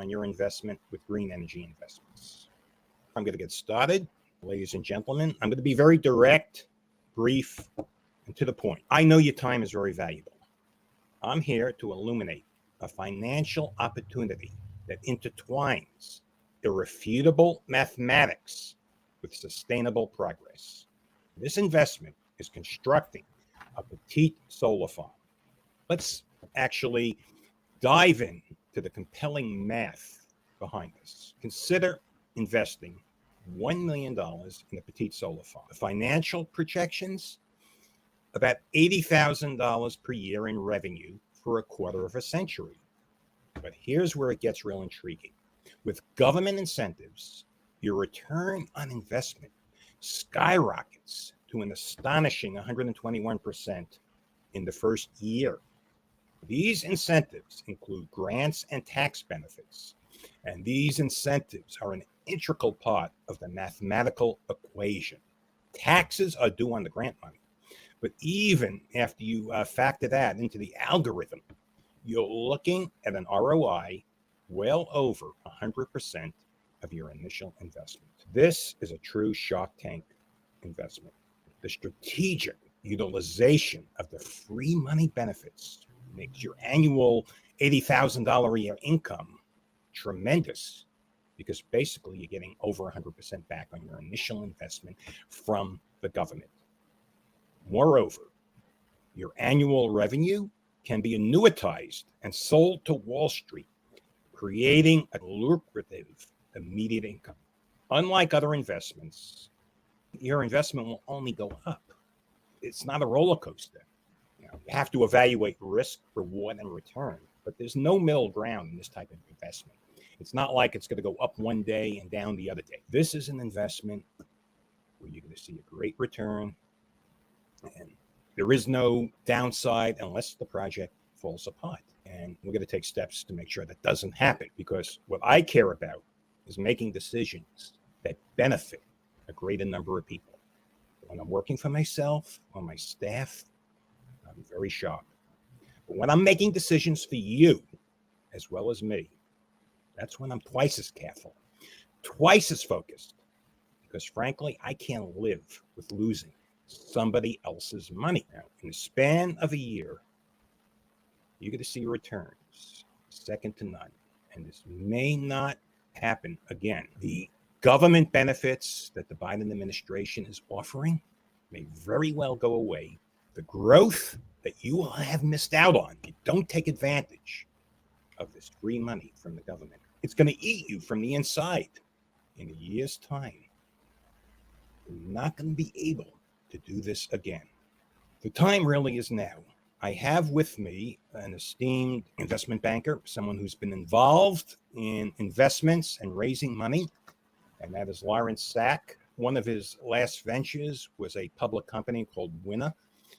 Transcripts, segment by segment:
on your investment with green energy investments. I'm going to get started. Ladies and gentlemen, I'm going to be very direct, brief, and to the point. I know your time is very valuable. I'm here to illuminate a financial opportunity that intertwines irrefutable mathematics with sustainable progress. This investment is constructing a petite solar farm. Let's actually dive in to the compelling math behind this. Consider investing $1 million in a petite solar farm. The financial projections, about $80,000 per year in revenue for a quarter of a century. But here's where it gets real intriguing. With government incentives, your return on investment skyrockets to an astonishing 121% in the first year. These incentives include grants and tax benefits, and these incentives are an integral part of the mathematical equation. Taxes are due on the grant money, but even after you factor that into the algorithm, you're looking at an ROI well over 100% of your initial investment. This is a true Shark Tank investment. The strategic utilization of the free money benefits makes your annual $80,000 a year income tremendous, because basically you're getting over 100% back on your initial investment from the government. Moreover, your annual revenue can be annuitized and sold to Wall Street, creating a lucrative immediate income. Unlike other investments, your investment will only go up. It's not a roller coaster. You have to evaluate risk, reward, and return, but there's no middle ground in this type of investment. It's not like it's going to go up one day and down the other day. This is an investment where you're going to see a great return, and there is no downside unless the project falls apart. And we're going to take steps to make sure that doesn't happen, because what I care about is making decisions that benefit a greater number of people. When I'm working for myself or my staff, I'm very sharp. But when I'm making decisions for you, as well as me, that's when I'm twice as careful, twice as focused, because frankly, I can't live with losing somebody else's money. Now, in the span of a year, you're going to see returns second to none, and this may not happen again. The government benefits that the Biden administration is offering may very well go away. The growth that you will have missed out on, you don't take advantage of this free money from the government. It's going to eat you from the inside. In a year's time, you're not going to be able to do this again. The time really is now. I have with me an esteemed investment banker, someone who's been involved in investments and raising money, and that is Lawrence Sack. One of his last ventures was a public company called Winner.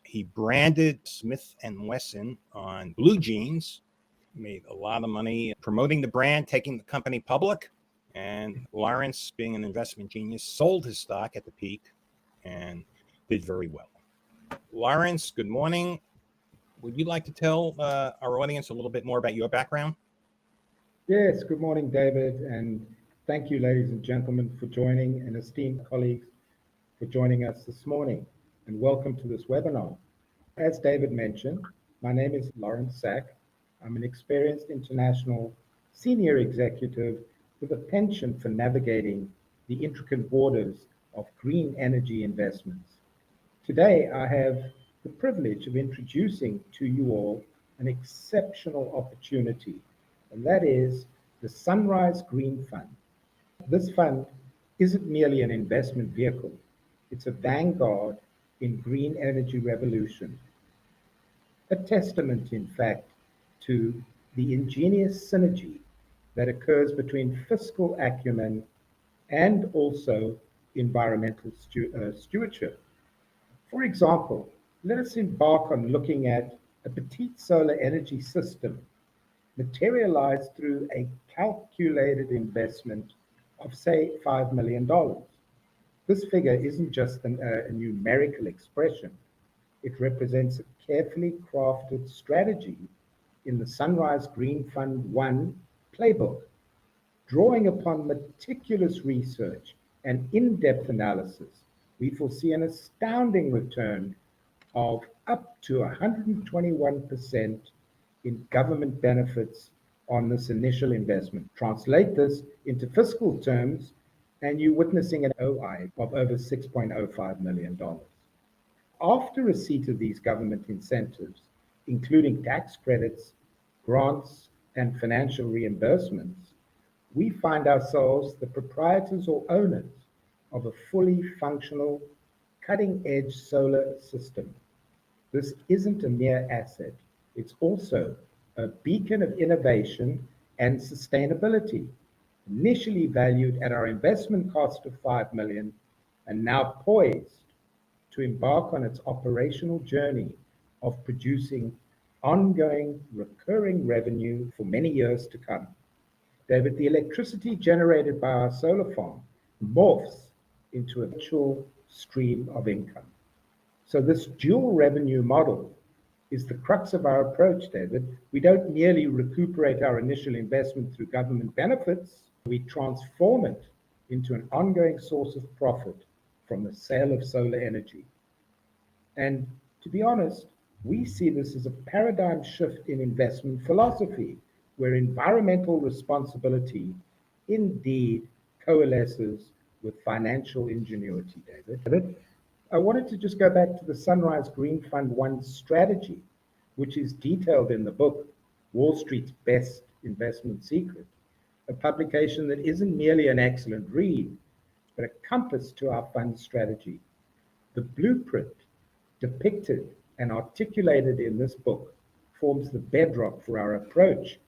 He branded Smith & Wesson on blue jeans, made a lot of money promoting the brand, taking the company public. And Lawrence, being an investment genius, sold his stock at the peak and did very well. Lawrence, good morning. Would you like to tell our audience a little bit more about your background? Yes, good morning, David, and thank you, ladies and gentlemen, for joining, and esteemed colleagues for joining us this morning, and welcome to this webinar. As David mentioned, my name is Lawrence Sack. I'm an experienced international senior executive with a penchant for navigating the intricate waters of green energy investments. Today, I have the privilege of introducing to you all an exceptional opportunity, and that is the Sunrise Green Fund. This fund isn't merely an investment vehicle, it's a vanguard in green energy revolution. A testament, in fact, to the ingenious synergy that occurs between fiscal acumen and also environmental stewardship. For example, let us embark on looking at a petite solar energy system materialized through a calculated investment of, say, $5 million. This figure isn't just a numerical expression. It represents a carefully crafted strategy in the Sunrise Green Fund 1 playbook. Drawing upon meticulous research and in-depth analysis, we foresee an astounding return of up to 121% in government benefits on this initial investment. Translate this into fiscal terms, and you're witnessing an ROI of over $6.05 million. After receipt of these government incentives, including tax credits, grants, and financial reimbursements, we find ourselves the proprietors or owners of a fully functional, cutting-edge solar system. This isn't a mere asset, it's also a beacon of innovation and sustainability, initially valued at our investment cost of $5 million and now poised to embark on its operational journey of producing ongoing recurring revenue for many years to come. David, the electricity generated by our solar farm morphs into a virtual stream of income. So this dual revenue model is the crux of our approach, David. We don't merely recuperate our initial investment through government benefits, we transform it into an ongoing source of profit from the sale of solar energy. And to be honest, we see this as a paradigm shift in investment philosophy, where environmental responsibility indeed coalesces with financial ingenuity, David. I wanted to just go back to the Sunrise Green Fund 1 strategy, which is detailed in the book, Wall Street's Best Investment Secret, a publication that isn't merely an excellent read, but a compass to our fund strategy. The blueprint depicted and articulated in this book forms the bedrock for our approach,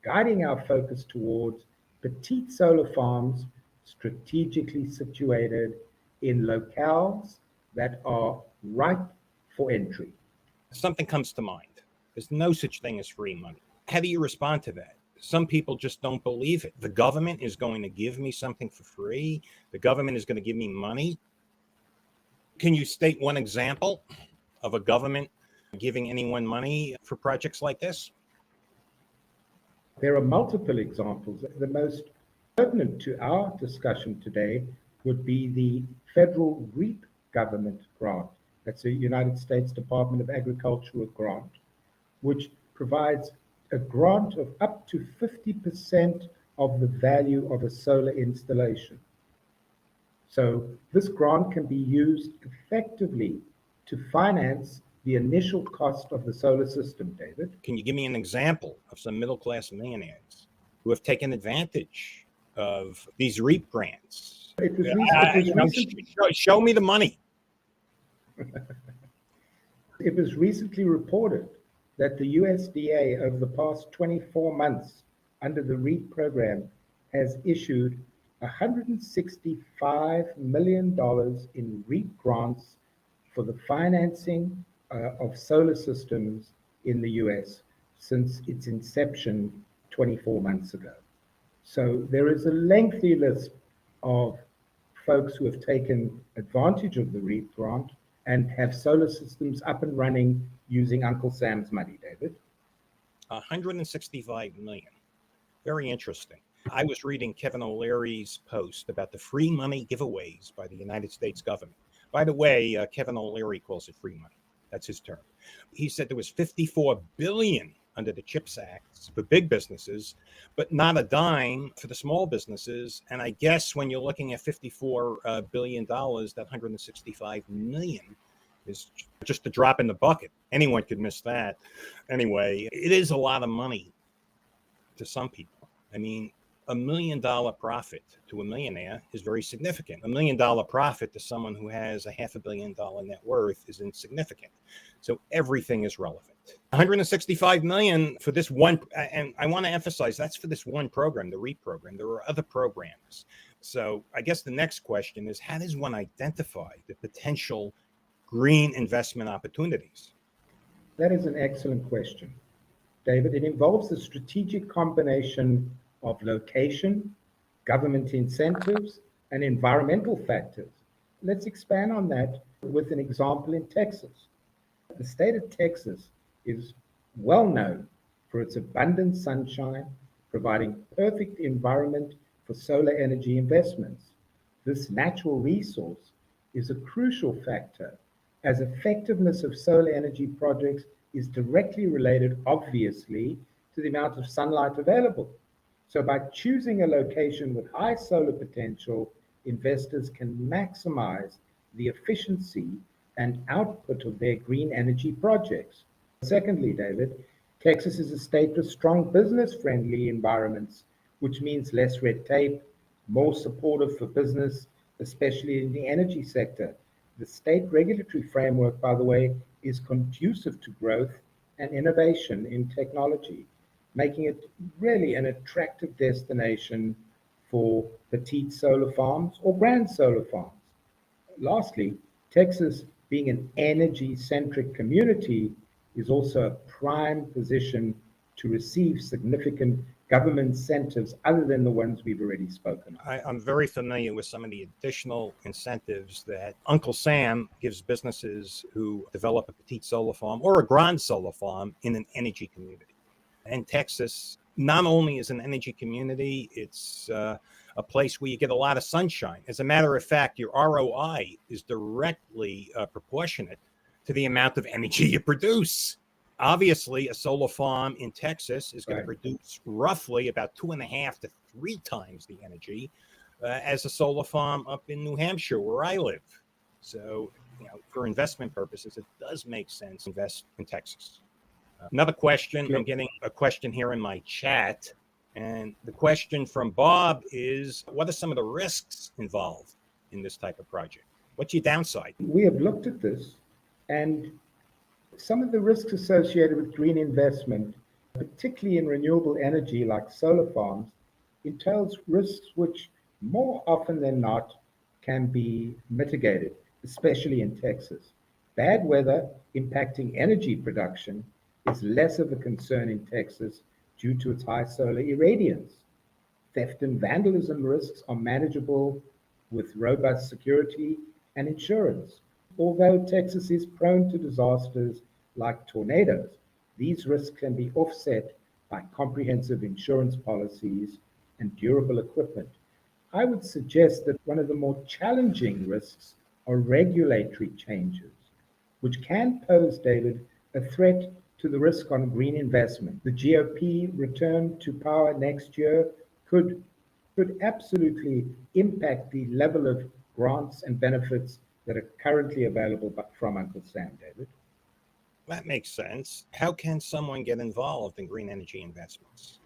guiding our focus towards petite solar farms strategically situated in locales that are ripe for entry. Something comes to mind. There's no such thing as free money. How do you respond to that? Some people just don't believe it. The government is going to give me something for free. The government is going to give me money. Can you state one example of a government giving anyone money for projects like this? There are multiple examples. The most pertinent to our discussion today would be the federal REAP government grant. That's a United States Department of Agriculture grant, which provides a grant of up to 50% of the value of a solar installation. So this grant can be used effectively to finance the initial cost of the solar system, David. Can you give me an example of some middle-class millionaires who have taken advantage of these REAP grants? Show me the money. It was recently reported that the USDA over the past 24 months under the REAP program has issued $165 million in REAP grants for the financing of solar systems in the US since its inception 24 months ago. So there is a lengthy list of folks who have taken advantage of the REAP grant and have solar systems up and running using Uncle Sam's money, David. 165 million. Very interesting. I was reading Kevin O'Leary's post about the free money giveaways by the United States government. By the way, Kevin O'Leary calls it free money. That's his term. He said there was 54 billion under the CHIPS Act for big businesses, but not a dime for the small businesses. And I guess when you're looking at $54 billion, that 165 million is just a drop in the bucket. Anyone could miss that. Anyway, it is a lot of money to some people. I mean, $1 million profit to a millionaire is very significant. $1 million profit to someone who has a $500 million net worth is insignificant. So everything is relevant. 165 million for this one, and I want to emphasize that's for this one program, the REAP program. There are other programs. So I guess the next question is, how does one identify the potential green investment opportunities? That is an excellent question, David. It involves a strategic combination of location, government incentives, and environmental factors. Let's expand on that with an example in Texas. The state of Texas is well known for its abundant sunshine, providing perfect environment for solar energy investments. This natural resource is a crucial factor, as effectiveness of solar energy projects is directly related, obviously, to the amount of sunlight available. So by choosing a location with high solar potential, investors can maximize the efficiency and output of their green energy projects. Secondly, David, Texas is a state with strong business-friendly environments, which means less red tape, more supportive for business, especially in the energy sector. The state regulatory framework, by the way, is conducive to growth and innovation in technology, making it really an attractive destination for petite solar farms or grand solar farms. Lastly, Texas, being an energy-centric community, is also a prime position to receive significant government incentives other than the ones we've already spoken of. I'm very familiar with some of the additional incentives that Uncle Sam gives businesses who develop a petite solar farm or a grand solar farm in an energy community. And Texas not only is an energy community, it's a place where you get a lot of sunshine. As a matter of fact, your ROI is directly proportionate to the amount of energy you produce. Obviously, a solar farm in Texas is going to produce roughly about 2.5 to 3 times the energy as a solar farm up in New Hampshire, where I live. So, for investment purposes, it does make sense to invest in Texas. Another question, I'm getting a question here in my chat. And the question from Bob is, what are some of the risks involved in this type of project? What's your downside? We have looked at this, and some of the risks associated with green investment, particularly in renewable energy like solar farms, entails risks which more often than not can be mitigated, especially in Texas. Bad weather impacting energy production is less of a concern in Texas due to its high solar irradiance. Theft and vandalism risks are manageable with robust security and insurance. Although Texas is prone to disasters like tornadoes, these risks can be offset by comprehensive insurance policies and durable equipment. I would suggest that one of the more challenging risks are regulatory changes, which can pose, David, a threat to the risk on green investment. The GOP return to power next year could absolutely impact the level of grants and benefits that are currently available from Uncle Sam, David. That makes sense. How can someone get involved in green energy investments?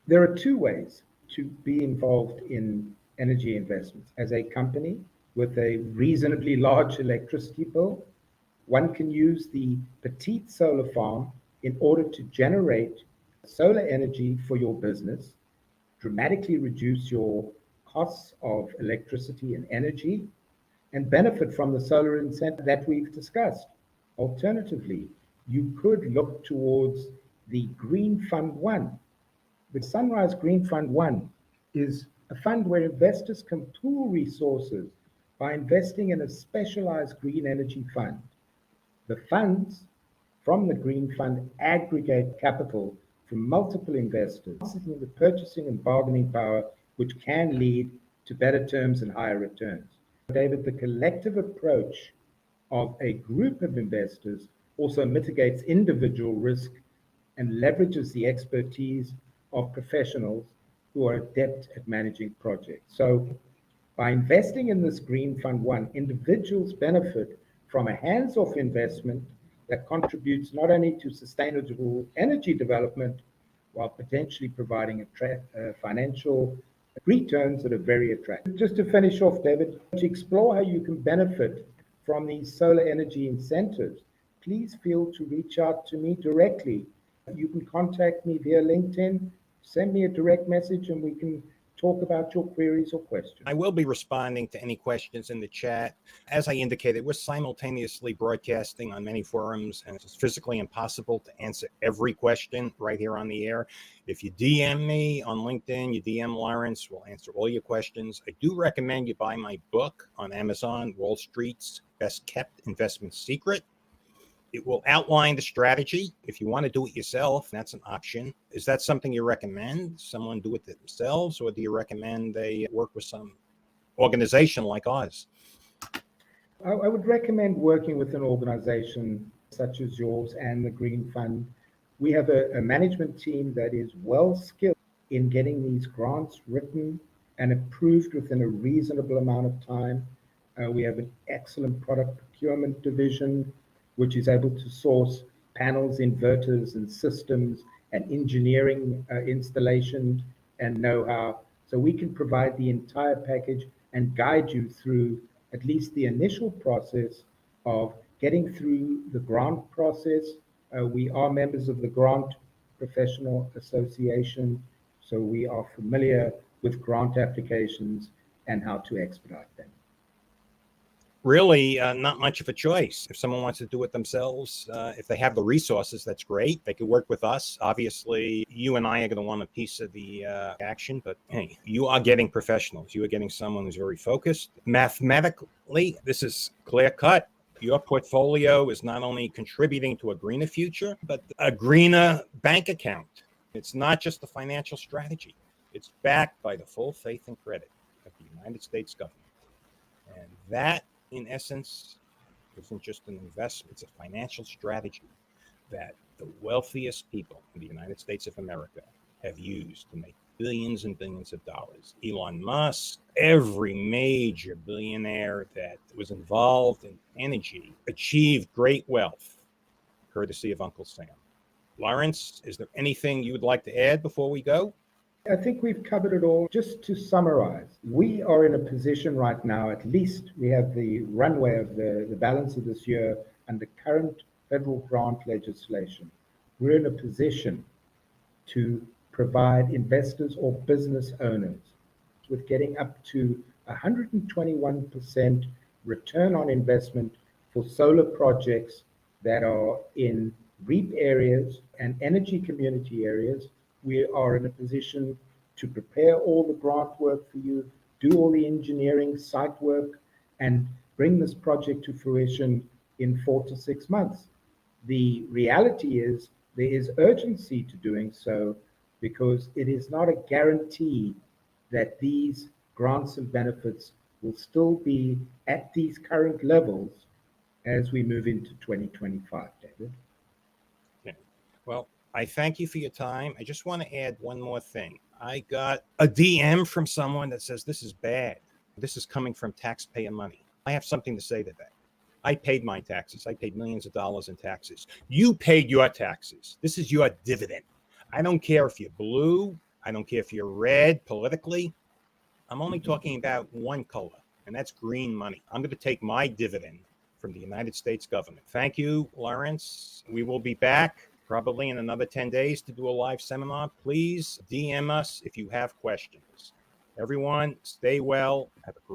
There are 2 ways to be involved in energy investments. As a company with a reasonably large electricity bill, one can use the petite solar farm in order to generate solar energy for your business, dramatically reduce your costs of electricity and energy, and benefit from the solar incentive that we've discussed. Alternatively, you could look towards the Green Fund 1. The Sunrise Green Fund 1 is a fund where investors can pool resources by investing in a specialized green energy fund. The funds from the Green Fund aggregate capital from multiple investors, in the purchasing and bargaining power, which can lead to better terms and higher returns. David, the collective approach of a group of investors also mitigates individual risk and leverages the expertise of professionals who are adept at managing projects. So by investing in this Green Fund 1, individuals benefit from a hands-off investment that contributes not only to sustainable energy development, while potentially providing financial returns that are very attractive. Just to finish off, David, to explore how you can benefit from these solar energy incentives, please feel to reach out to me directly. You can contact me via LinkedIn, send me a direct message, and we can talk about your queries or questions. I will be responding to any questions in the chat. As I indicated, we're simultaneously broadcasting on many forums, and it's physically impossible to answer every question right here on the air. If you DM me on LinkedIn, you DM Lawrence, we'll answer all your questions. I do recommend you buy my book on Amazon, Wall Street's Best Kept Investment Secret. It will outline the strategy. If you want to do it yourself, that's an option. Is that something you recommend? Someone do it themselves, or do you recommend they work with some organization like ours? I would recommend working with an organization such as yours and the Green Fund. We have a management team that is well skilled in getting these grants written and approved within a reasonable amount of time. We have an excellent product procurement division, which is able to source panels, inverters, and systems and engineering installation and know-how. So we can provide the entire package and guide you through at least the initial process of getting through the grant process. We are members of the Grant Professional Association, so we are familiar with grant applications and how to expedite them. Really, not much of a choice. If someone wants to do it themselves, if they have the resources, that's great. They could work with us. Obviously, you and I are going to want a piece of the action, but hey, you are getting professionals. You are getting someone who's very focused. Mathematically, this is clear cut. Your portfolio is not only contributing to a greener future, but a greener bank account. It's not just the financial strategy. It's backed by the full faith and credit of the United States government. And that, in essence, isn't just an investment, it's a financial strategy that the wealthiest people in the United States of America have used to make billions and billions of dollars. Elon Musk, every major billionaire that was involved in energy achieved great wealth, courtesy of Uncle Sam. Lawrence, is there anything you would like to add before we go? I think we've covered it all. Just to summarize, we are in a position right now, at least we have the runway of the balance of this year under current federal grant legislation. We're in a position to provide investors or business owners with getting up to 121% return on investment for solar projects that are in REAP areas and energy community areas. We are in a position to prepare all the grant work for you, do all the engineering, site work, and bring this project to fruition in 4 to 6 months. The reality is there is urgency to doing so because it is not a guarantee that these grants and benefits will still be at these current levels as we move into 2025, David. Okay. Well, I thank you for your time. I just want to add one more thing. I got a DM from someone that says, this is bad. This is coming from taxpayer money. I have something to say to that. I paid my taxes. I paid millions of dollars in taxes. You paid your taxes. This is your dividend. I don't care if you're blue. I don't care if you're red politically. I'm only talking about one color, and that's green money. I'm going to take my dividend from the United States government. Thank you, Lawrence. We will be back probably in another 10 days to do a live seminar. Please DM us if you have questions. Everyone, stay well. Have a great